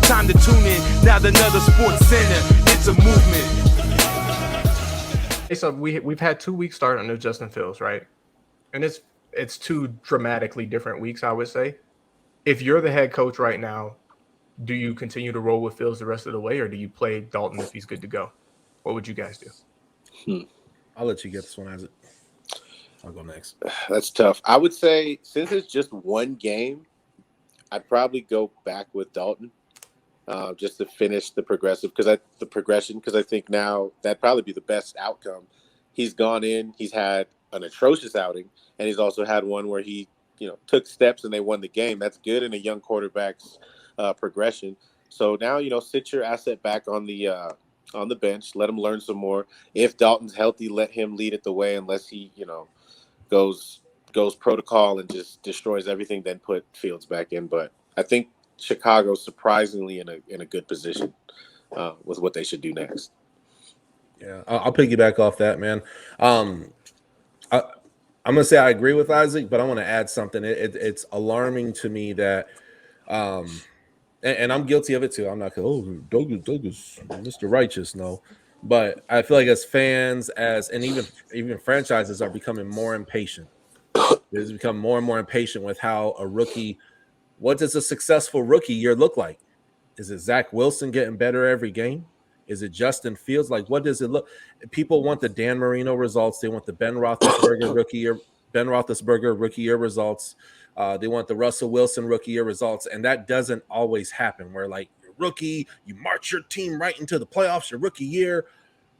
Time to tune in. Now another Sports Center. It's a movement. Hey, so we've had 2 weeks start under Justin Fields, right? And it's two dramatically different weeks, I would say. If you're the head coach right now, do you continue to roll with Fields the rest of the way, or do you play Dalton if he's good to go? What would you guys do? I'll let you get this one, Isaac. I'll go next. That's tough. I would say since it's just one game, I'd probably go back with Dalton just to finish the progression because I think now that'd probably be the best outcome. He's gone in, he's had an atrocious outing, and he's also had one where he took steps and they won the game. That's good in a young quarterback's progression. So now sit your asset back on the bench, let him learn some more. If Dalton's healthy, let him lead it the way, unless he goes protocol and just destroys everything, then put Fields back in. But I think Chicago's surprisingly in a good position with what they should do next. Yeah, I'll piggyback off that, man. I'm gonna say I agree with Isaac, but I want to add something. It's alarming to me that, and I'm guilty of it too. I'm not Doug is Mr. Righteous, no. But I feel like as fans, and even franchises are becoming more impatient. It's become more and more impatient with how a rookie. What does a successful rookie year look like? Is it Zach Wilson getting better every game? Is it Justin Fields? Like, what does it look? People want the Dan Marino results. They want the Ben Roethlisberger rookie year results. They want the Russell Wilson rookie year results, and that doesn't always happen. Where like rookie, you march your team right into the playoffs your rookie year,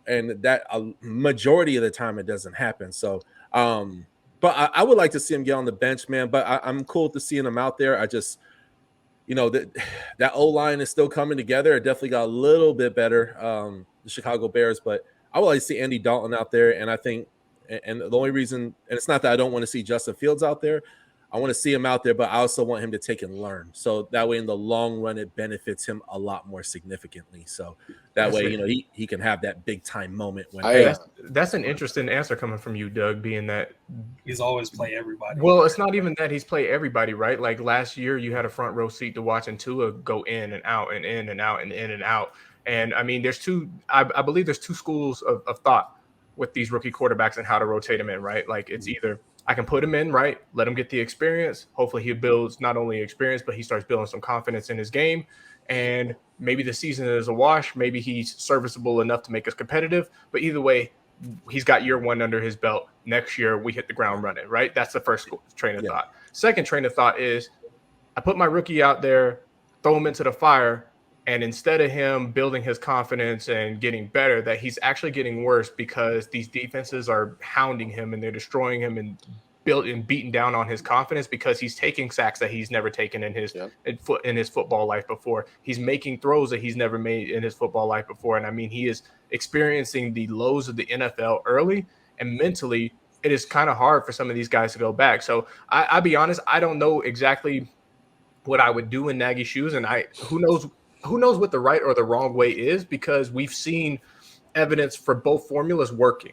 and that a majority of the time it doesn't happen. So, but I would like to see him get on the bench, man. But I'm cool to seeing him out there. I just, that O-line is still coming together. It definitely got a little bit better, the Chicago Bears. But I would like to see Andy Dalton out there, and I think, and the only reason, and it's not that I don't want to see Justin Fields out there. I want to see him out there, but I also want him to take and learn. So that way in the long run, it benefits him a lot more significantly. So that way, he can have that big time moment. When that's an interesting answer coming from you, Doug, being that he's always play everybody. Well, it's not even that he's play everybody, right? Like last year, you had a front row seat to watching Tua go in and out and in and out and in and out. And I mean, I believe there's two schools of thought with these rookie quarterbacks and how to rotate them in, right? Like it's either I can put him in, right? Let him get the experience. Hopefully he builds not only experience, but he starts building some confidence in his game. And maybe the season is a wash. Maybe he's serviceable enough to make us competitive. But either way, he's got year one under his belt. Next year, we hit the ground running, right? That's the first train of thought. Second train of thought is I put my rookie out there, throw him into the fire, and instead of him building his confidence and getting better, that he's actually getting worse because these defenses are hounding him and they're destroying him and beating down on his confidence because he's taking sacks that he's never taken in his football life before. He's making throws that he's never made in his football life before. And I mean, he is experiencing the lows of the NFL early, and mentally it is kind of hard for some of these guys to go back. So I'll be honest, I don't know exactly what I would do in Nagy's shoes. And who knows what the right or the wrong way is, because we've seen evidence for both formulas working.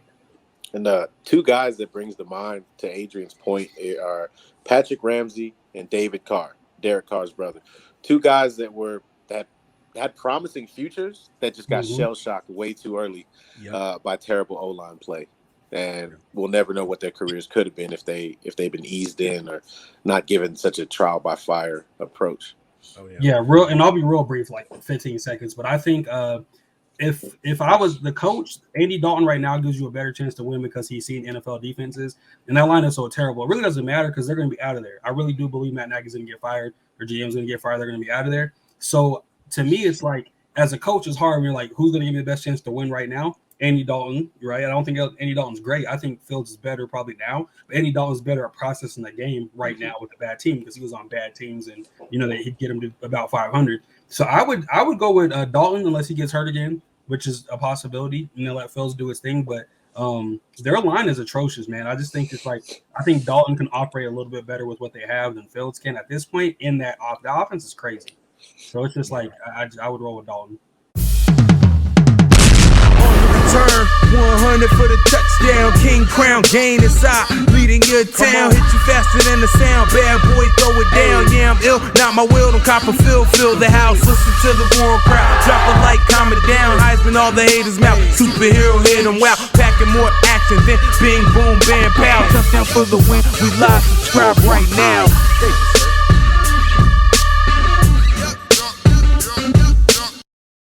And two guys that brings to mind, to Adrian's point, are Patrick Ramsey and David Carr, Derek Carr's brother. Two guys that had promising futures that just got shell-shocked way too early by terrible O-line play. And we'll never know what their careers could have been if they've been eased in or not given such a trial by fire approach. Oh, yeah, and I'll be real brief, like 15 seconds. But I think if I was the coach, Andy Dalton right now gives you a better chance to win because he's seen NFL defenses, and that line is so terrible. It really doesn't matter because they're going to be out of there. I really do believe Matt Nagy's going to get fired, or GM's going to get fired. They're going to be out of there. So to me, it's like as a coach, it's hard. You're like, who's going to give me the best chance to win right now? Andy Dalton, right? I don't think Andy Dalton's great. I think Fields is better probably now, but Andy Dalton's better at processing the game right now with a bad team because he was on bad teams, and that he'd get him to about 500. So I would go with Dalton unless he gets hurt again, which is a possibility. Let Fields do his thing, but their line is atrocious, man. I just think I think Dalton can operate a little bit better with what they have than Fields can at this point. In that the offense is crazy, so it's just like I would roll with Dalton. Turn 100 for the touchdown. King crown, gain inside, leading your town. Hit you faster than the sound. Bad boy, throw it down. Yeah, I'm ill. Not my will. Them Copperfield fill the house. Listen to the roaring crowd. Drop a light, calm it down. Heisman, all the haters mouth. Superhero hit them wow. Packing more action than bing, boom, bam, pow. Touchdown for the win. We live. Subscribe right now.